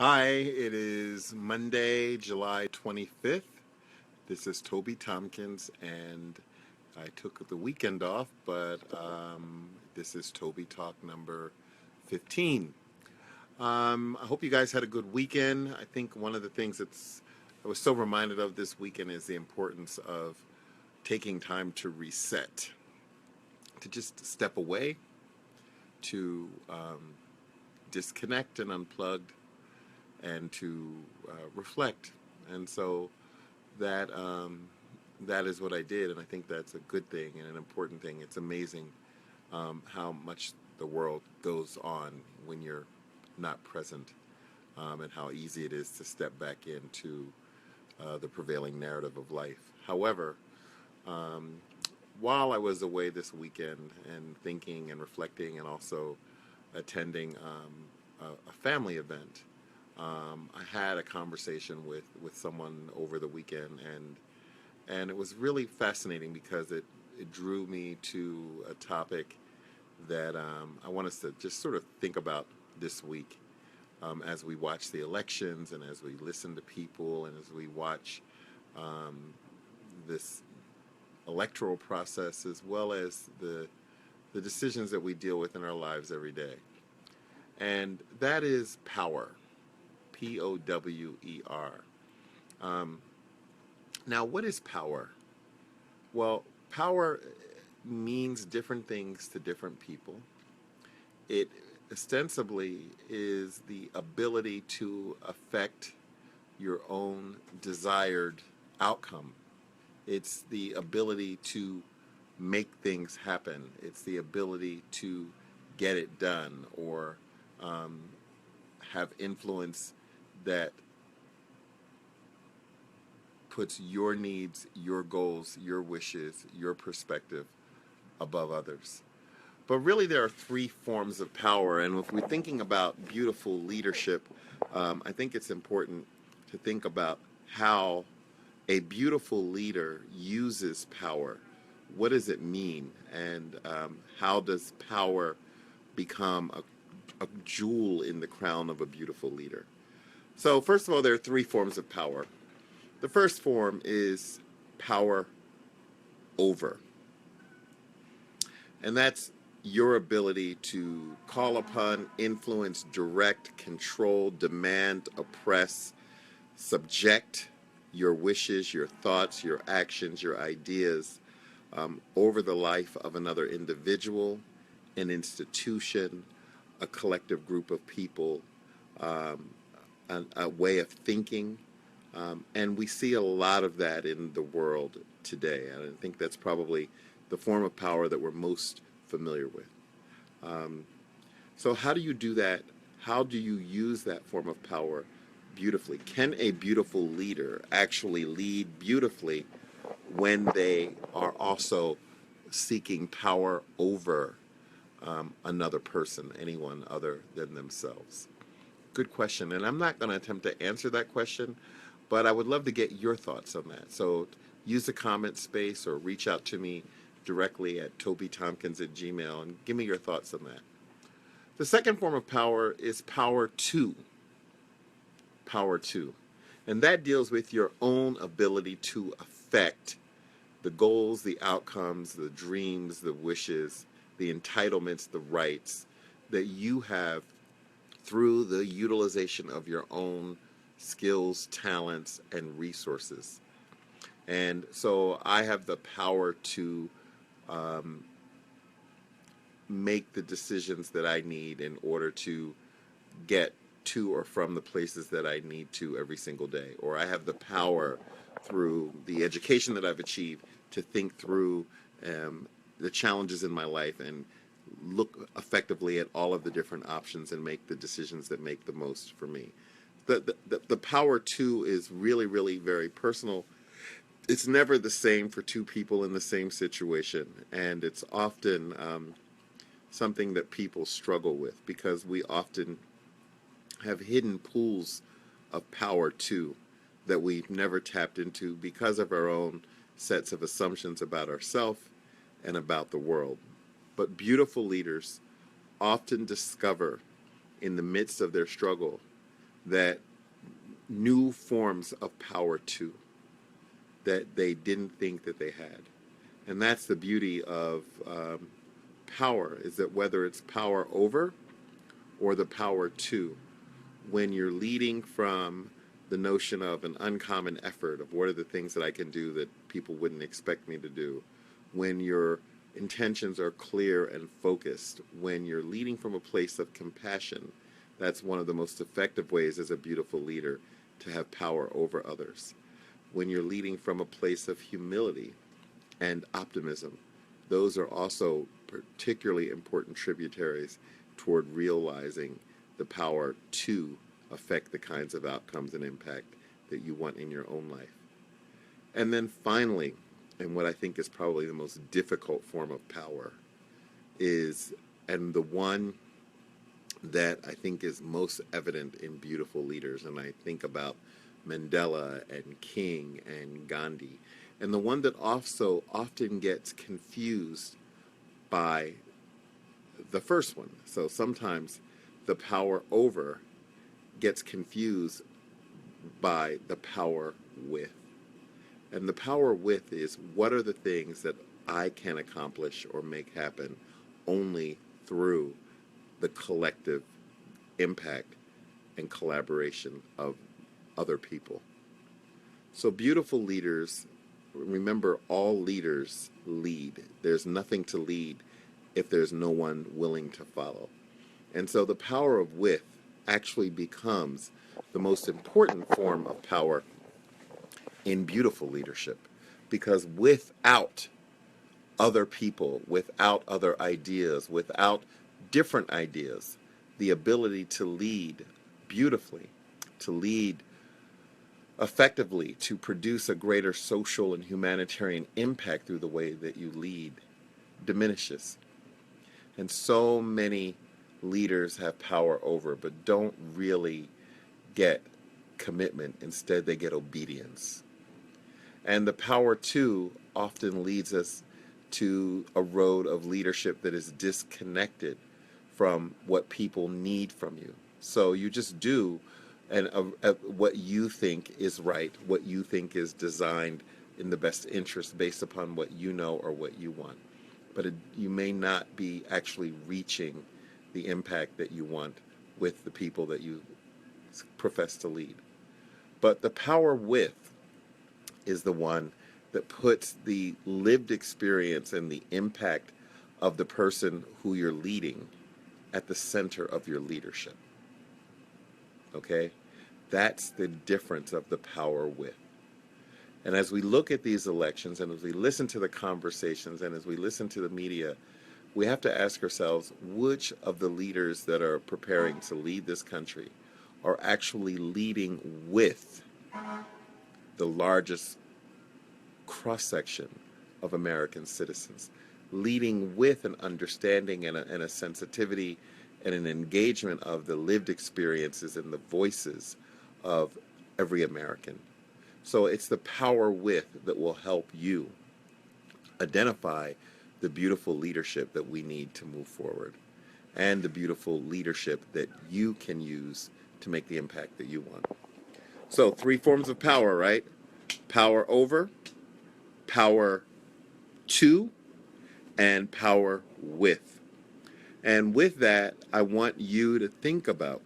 Hi, it is Monday, July 25th. This is Toby Tompkins, and I took the weekend off, but this is Toby Talk number 15. I hope you guys had a good weekend. I think one of the things I was so reminded of this weekend is the importance of taking time to reset, to just step away, to disconnect and unplug, and to reflect. And so that that is what I did, and I think that's a good thing and an important thing. It's amazing how much the world goes on when you're not present, and how easy it is to step back into the prevailing narrative of life. However, um, while I was away this weekend and thinking and reflecting and also attending a family event, I had a conversation with someone over the weekend, and it was really fascinating because it drew me to a topic that I want us to just sort of think about this week, as we watch the elections and as we listen to people and as we watch this electoral process, as well as the decisions that we deal with in our lives every day. And that is power. Power. Um, Now, what is power? Well, power means different things to different people. It ostensibly is the ability to affect your own desired outcome. It's the ability to make things happen. It's the ability to get it done, or um, have influence that puts your needs, your goals, your wishes, your perspective above others. But really, there are three forms of power. And if we're thinking about beautiful leadership, I think it's important to think about how a beautiful leader uses power. What does it mean? And how does power become a jewel in the crown of a beautiful leader? So, first of all, there are three forms of power. The first form is power over, and that's your ability to call upon, influence, direct, control, demand, oppress, subject your wishes, your thoughts, your actions, your ideas over the life of another individual, an institution, a collective group of people, um, a way of thinking. And we see a lot of that in the world today. And I think that's probably the form of power that we're most familiar with. Um, so how do you do that? How do you use that form of power beautifully? Can a beautiful leader actually lead beautifully when they are also seeking power over another person, anyone other than themselves? Good question. And I'm not going to attempt to answer that question, but I would love to get your thoughts on that. So use the comment space or reach out to me directly at tobytompkins@gmail and give me your thoughts on that. The second form of power is power to. Power to. And that deals with your own ability to affect the goals, the outcomes, the dreams, the wishes, the entitlements, the rights that you have through the utilization of your own skills, talents, and resources. And so I have the power to um, make the decisions that I need in order to get to or from the places that I need to every single day. Or I have the power through the education that I've achieved to think through the challenges in my life and look effectively at all of the different options and make the decisions that make the most for me. The power to is really, really very personal. It's never the same for two people in the same situation, and it's often something that people struggle with because we often have hidden pools of power too that we've never tapped into because of our own sets of assumptions about ourselves and about the world. But beautiful leaders often discover in the midst of their struggle that new forms of power too, that they didn't think that they had. And that's the beauty of power, is that whether it's power over or the power to, when you're leading from the notion of an uncommon effort, of what are the things that I can do that people wouldn't expect me to do, when your intentions are clear and focused, when you're leading from a place of compassion, that's one of the most effective ways as a beautiful leader to have power over others. When you're leading from a place of humility and optimism, those are also particularly important tributaries toward realizing the power to affect the kinds of outcomes and impact that you want in your own life. And then finally, and what I think is probably the most difficult form of power is, and the one that I think is most evident in beautiful leaders, and I think about Mandela and King and Gandhi, and the one that also often gets confused by the first one. So sometimes the power over gets confused by the power with. And the power with is, what are the things that I can accomplish or make happen only through the collective impact and collaboration of other people. So beautiful leaders, remember, all leaders lead. There's nothing to lead if there's no one willing to follow. And so the power of with actually becomes the most important form of power in beautiful leadership, because without other people, without other ideas, without different ideas, the ability to lead beautifully, to lead effectively, to produce a greater social and humanitarian impact through the way that you lead diminishes. And so many leaders have power over, but don't really get commitment. Instead, they get obedience. And the power to often leads us to a road of leadership that is disconnected from what people need from you. So you just do what you think is right, what you think is designed in the best interest based upon what you know or what you want. But you may not be actually reaching the impact that you want with the people that you profess to lead. But the power with is the one that puts the lived experience and the impact of the person who you're leading at the center of your leadership. Okay? That's the difference of the power with. And as we look at these elections, and as we listen to the conversations, and as we listen to the media, we have to ask ourselves, which of the leaders that are preparing to lead this country are actually leading with the largest cross-section of American citizens, leading with an understanding and a sensitivity and an engagement of the lived experiences and the voices of every American. So it's the power with that will help you identify the beautiful leadership that we need to move forward, and the beautiful leadership that you can use to make the impact that you want. So 3 forms of power, right? Power over, power to, and power with. And with that, I want you to think about,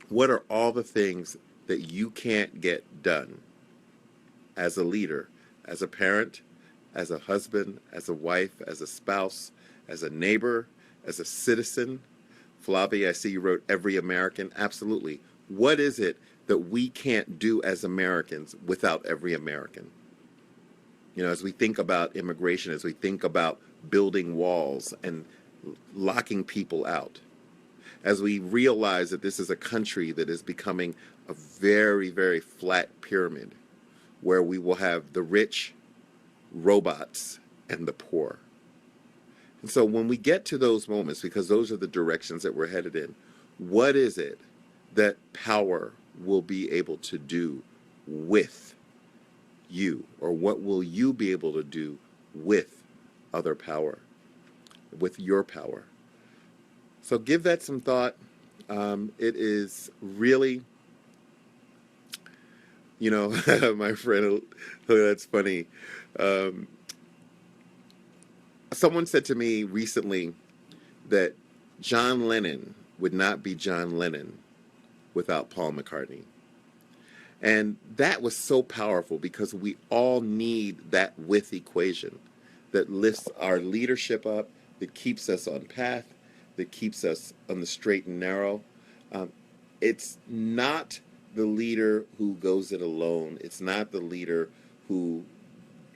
what are all the things that you can't get done as a leader, as a parent, as a husband, as a wife, as a spouse, as a neighbor, as a citizen? Flavia, I see you wrote every American. Absolutely. What is it that we can't do as Americans without every American? You know, as we think about immigration, as we think about building walls and locking people out, as we realize that this is a country that is becoming a very, very flat pyramid, where we will have the rich, robots, and the poor. And so when we get to those moments, because those are the directions that we're headed in, what is it that power will be able to do with you? Or what will you be able to do with other power, with your power? So give that some thought. It is really You know, my friend, oh, that's funny. Um, Someone said to me recently that John Lennon would not be John Lennon without Paul McCartney. And that was so powerful because we all need that with equation that lifts our leadership up, that keeps us on path, that keeps us on the straight and narrow. Um, it's not the leader who goes it alone. It's not the leader who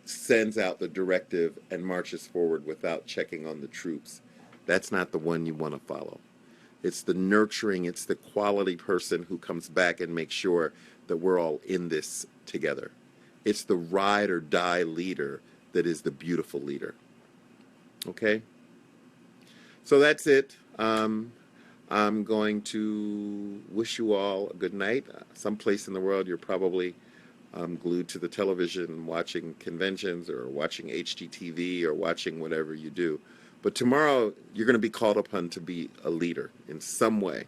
sends out the directive and marches forward without checking on the troops. That's not the one you want to follow. It's the nurturing, it's the quality person who comes back and makes sure that we're all in this together. It's the ride or die leader that is the beautiful leader. Okay? So that's it. I'm going to wish you all a good night. Someplace in the world you're probably glued to the television watching conventions or watching HGTV or watching whatever you do. But tomorrow you're going to be called upon to be a leader in some way.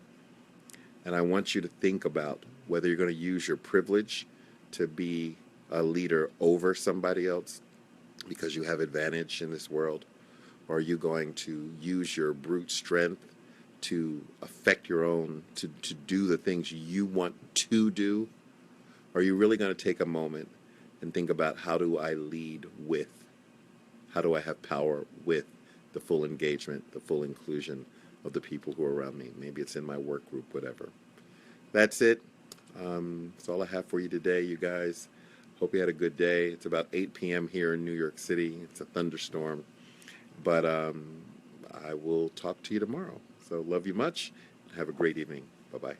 And I want you to think about whether you're going to use your privilege to be a leader over somebody else because you have advantage in this world, or are you going to use your brute strength to affect your own, to do the things you want to do? Are you really going to take a moment and think about how do I lead with? How do I have power with the full engagement, the full inclusion of the people who are around me? Maybe it's in my work group, whatever. That's it. That's all I have for you today, you guys. Hope you had a good day. It's about 8 p.m. here in New York City. It's a thunderstorm. But I will talk to you tomorrow. So love you much. Have a great evening. Bye-bye.